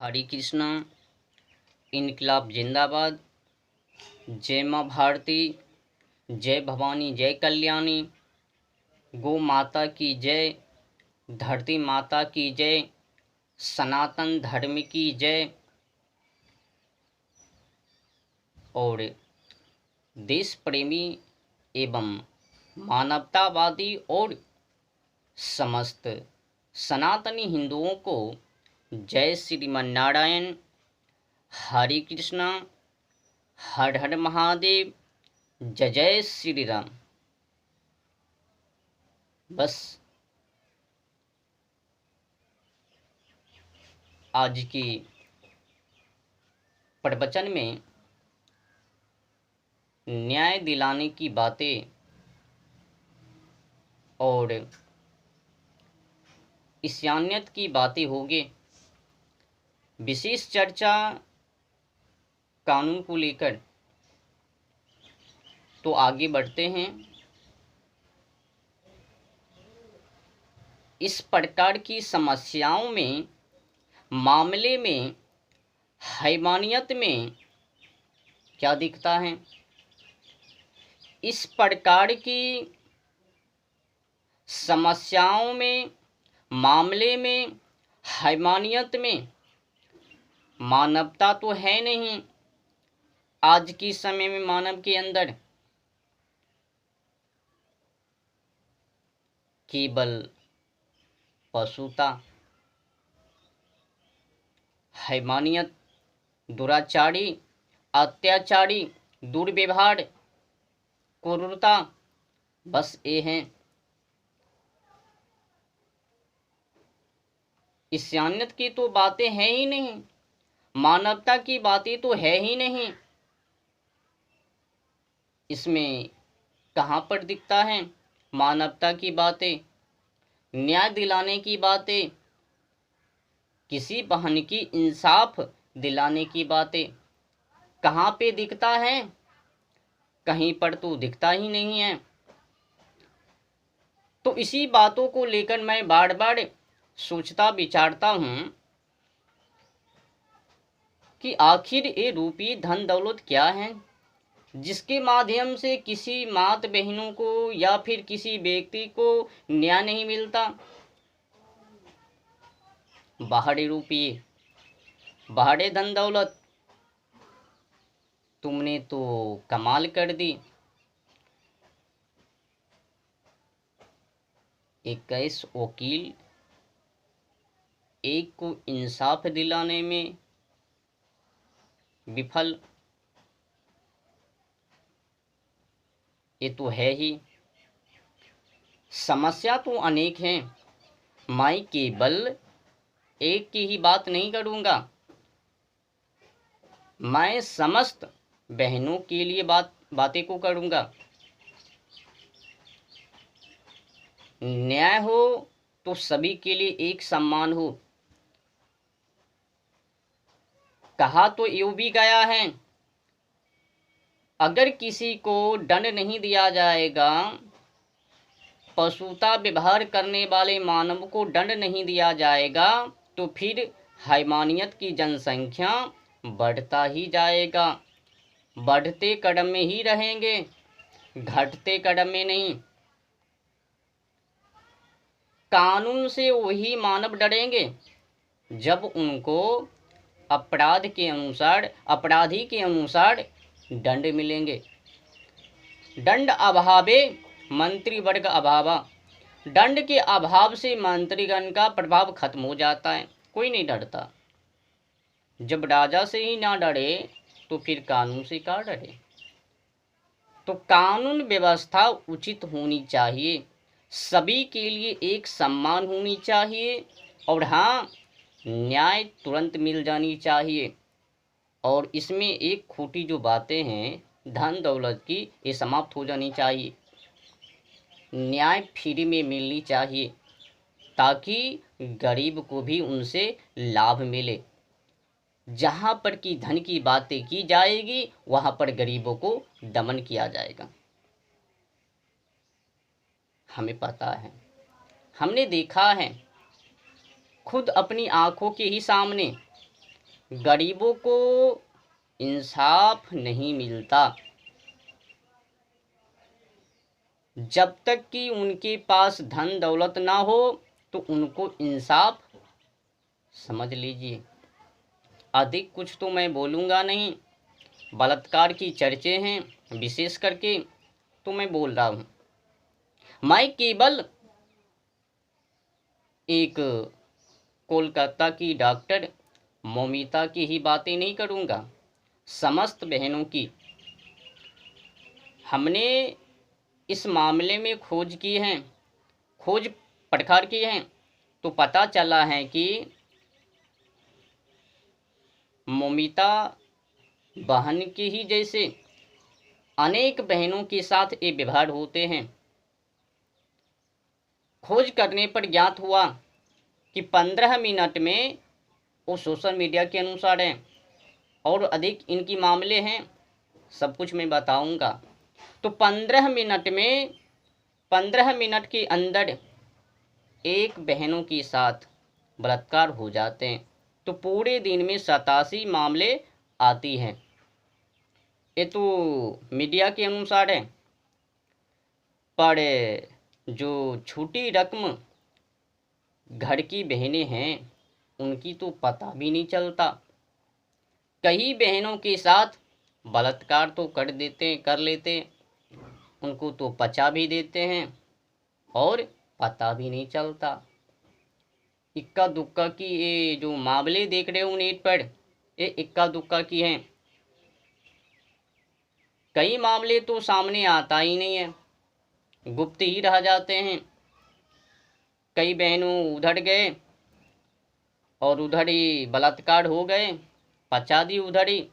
हरे कृष्णा। इनकलाब जिंदाबाद। जय माँ भारती। जय भवानी, जय कल्याणी। गौ माता की जय। धरती माता की जय। सनातन धर्म की जय। और देश प्रेमी एवं मानवतावादी और समस्त सनातनी हिंदुओं को जय श्रीमन नारायण। हरे कृष्णा। हर हर महादेव। जय जय श्री राम। बस आज की प्रवचन में न्याय दिलाने की बातें और ईशान्यत की बातें होंगी। विशेष चर्चा कानून को लेकर। तो आगे बढ़ते हैं। इस प्रकार की समस्याओं में, मामले में, हैवानियत में क्या दिखता है? इस प्रकार की समस्याओं में, मामले में, हैवानियत में मानवता तो है नहीं। आज के समय में मानव के अंदर केवल पशुता, हैवानियत, दुराचारी, अत्याचारी, दुर्व्यवहार, क्रूरता, बस ये हैं। इंसानियत की तो बातें हैं ही नहीं, मानवता की बातें तो है ही नहीं। इसमें कहाँ पर दिखता है मानवता की बातें, न्याय दिलाने की बातें, किसी बहन की इंसाफ दिलाने की बातें? कहाँ पे दिखता है? कहीं पर तो दिखता ही नहीं है। तो इसी बातों को लेकर मैं बार बार सोचता विचारता हूँ कि आखिर ये रूपी धन दौलत क्या है, जिसके माध्यम से किसी मात बहनों को या फिर किसी व्यक्ति को न्याय नहीं मिलता। बाहरी रुपये, बाहरी धन दौलत, तुमने तो कमाल कर दी। 21 वकील एक को इंसाफ दिलाने में विफल। ये तो है ही। समस्या तो अनेक हैं। मैं केवल एक की ही बात नहीं करूँगा, मैं समस्त बहनों के लिए बातें को करूँगा। न्याय हो तो सभी के लिए एक सम्मान हो। कहा तो यूं भी गया है, अगर किसी को दंड नहीं दिया जाएगा, पशुता व्यवहार करने वाले मानव को दंड नहीं दिया जाएगा, तो फिर हैवानियत की जनसंख्या बढ़ता ही जाएगा। बढ़ते कदम में ही रहेंगे, घटते कदम में नहीं। कानून से वही मानव डरेंगे जब उनको अपराध के अनुसार, अपराधी के अनुसार दंड मिलेंगे। दंड अभावे मंत्री वर्ग अभावा। दंड के अभाव से मंत्रीगण का प्रभाव खत्म हो जाता है, कोई नहीं डरता। जब राजा से ही ना डरे तो फिर कानून से क्या डरे? तो कानून व्यवस्था उचित होनी चाहिए, सभी के लिए एक सम्मान होनी चाहिए, और हाँ, न्याय तुरंत मिल जानी चाहिए। और इसमें एक खोटी जो बातें हैं धन दौलत की, ये समाप्त हो जानी चाहिए। न्याय फ्री में मिलनी चाहिए ताकि गरीब को भी उनसे लाभ मिले। जहाँ पर की धन की बातें की जाएगी, वहाँ पर गरीबों को दमन किया जाएगा। हमें पता है, हमने देखा है खुद अपनी आंखों के ही सामने गरीबों को इंसाफ नहीं मिलता। जब तक कि उनके पास धन दौलत ना हो तो उनको इंसाफ समझ लीजिए। अधिक कुछ तो मैं बोलूँगा नहीं, बलात्कार की चर्चे हैं विशेष करके, तो मैं बोल रहा हूँ। मैं केवल एक कोलकाता की डॉक्टर मौमिता की ही बातें नहीं करूँगा, समस्त बहनों की। हमने इस मामले में खोज की हैं, खोज पड़ताल की हैं, तो पता चला है कि मौमिता बहन के ही जैसे अनेक बहनों के साथ ये व्यवहार होते हैं। खोज करने पर ज्ञात हुआ कि 15 मिनट में, वो सोशल मीडिया के अनुसार हैं और अधिक इनकी मामले हैं, सब कुछ मैं बताऊंगा। तो 15 मिनट के अंदर एक बहनों के साथ बलात्कार हो जाते हैं। तो पूरे दिन में 87 मामले आती हैं। ये तो मीडिया के अनुसार है, पर जो छोटी रकम घर की बहनें हैं उनकी तो पता भी नहीं चलता। कई बहनों के साथ बलात्कार तो कर लेते, उनको तो पचा भी देते हैं और पता भी नहीं चलता। इक्का दुक्का की ये जो मामले देख रहे हो नेट पर, ये इक्का दुक्का की हैं। कई मामले तो सामने आता ही नहीं है, गुप्त ही रह जाते हैं। कई बहनों उधर गए और उधर ही बलात्कार हो गए, पचा दी उधर ही,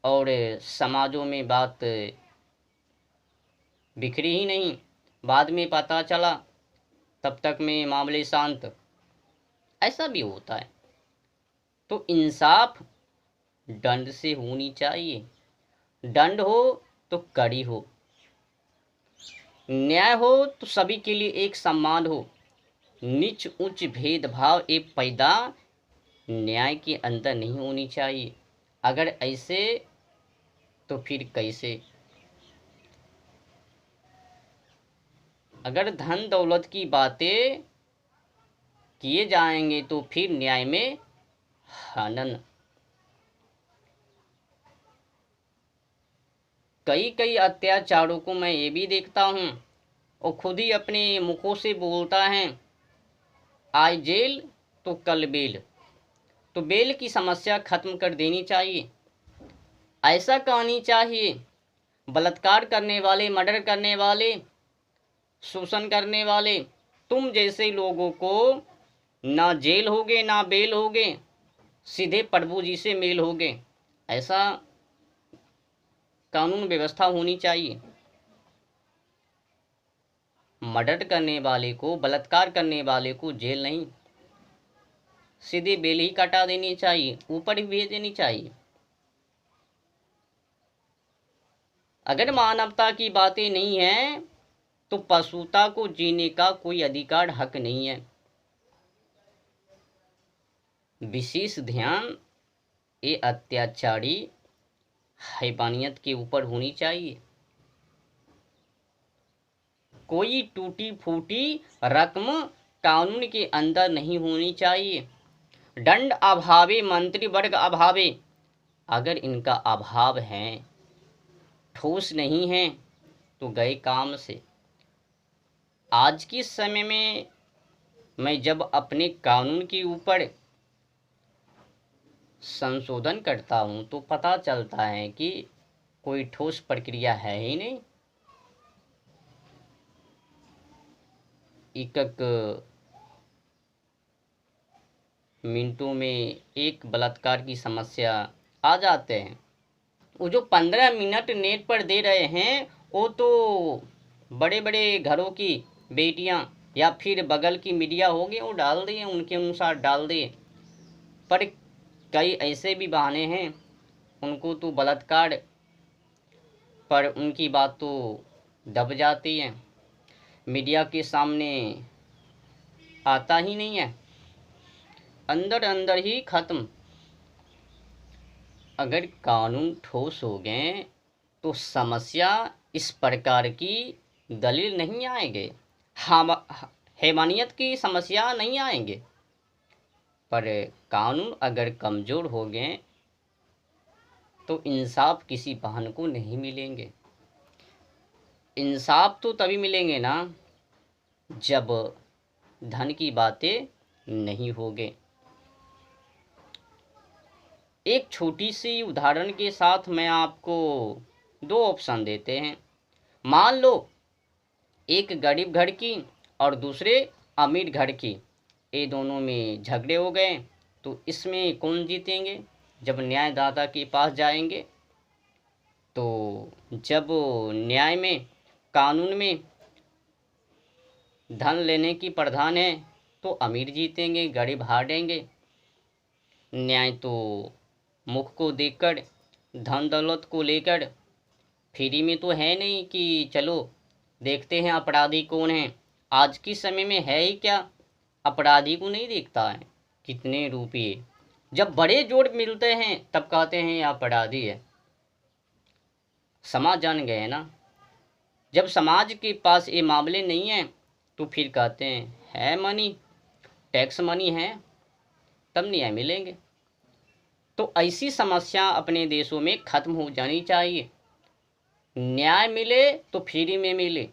और समाजों में बात बिखरी ही नहीं। बाद में पता चला, तब तक में मामले शांत। ऐसा भी होता है। तो इंसाफ दंड से होनी चाहिए। दंड हो तो कड़ी हो, न्याय हो तो सभी के लिए एक सम्मान हो। नीच उच्च भेदभाव एक पैदा न्याय के अंदर नहीं होनी चाहिए। अगर ऐसे तो फिर कैसे? अगर धन दौलत की बातें किए जाएंगे तो फिर न्याय में हनन। कई अत्याचारों को मैं ये भी देखता हूँ, और खुद ही अपने मुखों से बोलता है, आज जेल तो कल बेल। तो बेल की समस्या खत्म कर देनी चाहिए। ऐसा कहनी चाहिए, बलात्कार करने वाले, मर्डर करने वाले, शोषण करने वाले, तुम जैसे लोगों को ना जेल होगे ना बेल होगे, सीधे प्रभु जी से मेल होगे। ऐसा कानून व्यवस्था होनी चाहिए। मर्डर करने वाले को, बलात्कार करने वाले को जेल नहीं, सीधे बेल ही कटा देनी चाहिए, ऊपर ही भेज देनी चाहिए। अगर मानवता की बातें नहीं हैं तो पशुता को जीने का कोई अधिकार, हक नहीं है। विशेष ध्यान ये अत्याचारी हैवानियत के ऊपर होनी चाहिए। कोई टूटी फूटी रकम कानून के अंदर नहीं होनी चाहिए। दंड अभावे मंत्री वर्ग अभावे, अगर इनका अभाव है, ठोस नहीं है, तो गए काम से। आज के समय में मैं जब अपने कानून के ऊपर संशोधन करता हूँ तो पता चलता है कि कोई ठोस प्रक्रिया है ही नहीं। एक मिनटों में एक बलात्कार की समस्या आ जाते हैं। वो जो 15 मिनट नेट पर दे रहे हैं, वो तो बड़े बड़े घरों की बेटियां या फिर बगल की मीडिया होगी, वो डाल दिए, उनके अनुसार डाल दिए। पर कई ऐसे भी बहाने हैं, उनको तो बलात्कार पर उनकी बात तो दब जाती है, मीडिया के सामने आता ही नहीं है, अंदर अंदर ही खत्म। अगर कानून ठोस हो गए तो समस्या इस प्रकार की दलील नहीं आएंगे, हम हैवानियत की समस्या नहीं आएंगे। पर कानून अगर कमज़ोर हो गए तो इंसाफ किसी बहन को नहीं मिलेंगे। इंसाफ तो तभी मिलेंगे ना जब धन की बातें नहीं होंगे। एक छोटी सी उदाहरण के साथ मैं आपको दो ऑप्शन देते हैं। मान लो एक गरीब घर की और दूसरे अमीर घर की, ये दोनों में झगड़े हो गए, तो इसमें कौन जीतेंगे? जब न्यायदाता के पास जाएंगे तो जब न्याय में, कानून में धन लेने की प्रावधान है तो अमीर जीतेंगे, गरीब हारेंगे। न्याय तो मुख को देखकर, धन दौलत को लेकर फ्री में तो है नहीं कि चलो देखते हैं अपराधी कौन है। आज के समय में है ही क्या, अपराधी को नहीं देखता है कितने रुपये, जब बड़े जोड़ मिलते हैं तब कहते हैं ये अपराधी है। समाज जान गए ना, जब समाज के पास ये मामले नहीं हैं तो फिर कहते हैं है मनी, टैक्स मनी है, तब न्याय मिलेंगे। तो ऐसी समस्या अपने देशों में ख़त्म हो जानी चाहिए। न्याय मिले तो फ्री में मिले,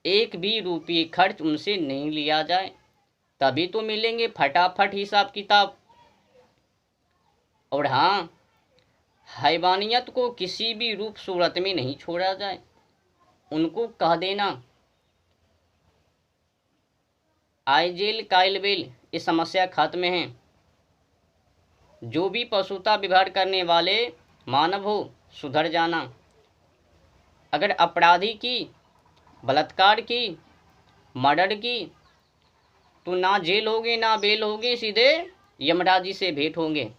एक भी रुपये खर्च उनसे नहीं लिया जाए, तभी तो मिलेंगे फटाफट हिसाब किताब। और हाँ, हैवानियत को किसी भी रूप सूरत में नहीं छोड़ा जाए। उनको कह देना आई जेल काइल बेल, ये समस्या खत्म है। जो भी पशुता व्यवहार करने वाले मानव हो सुधर जाना। अगर अपराधी की, बलात्कार की, मर्डर की, तो ना जेल होगे ना बेल होगे, सीधे यमराज जी से भेंट होंगे।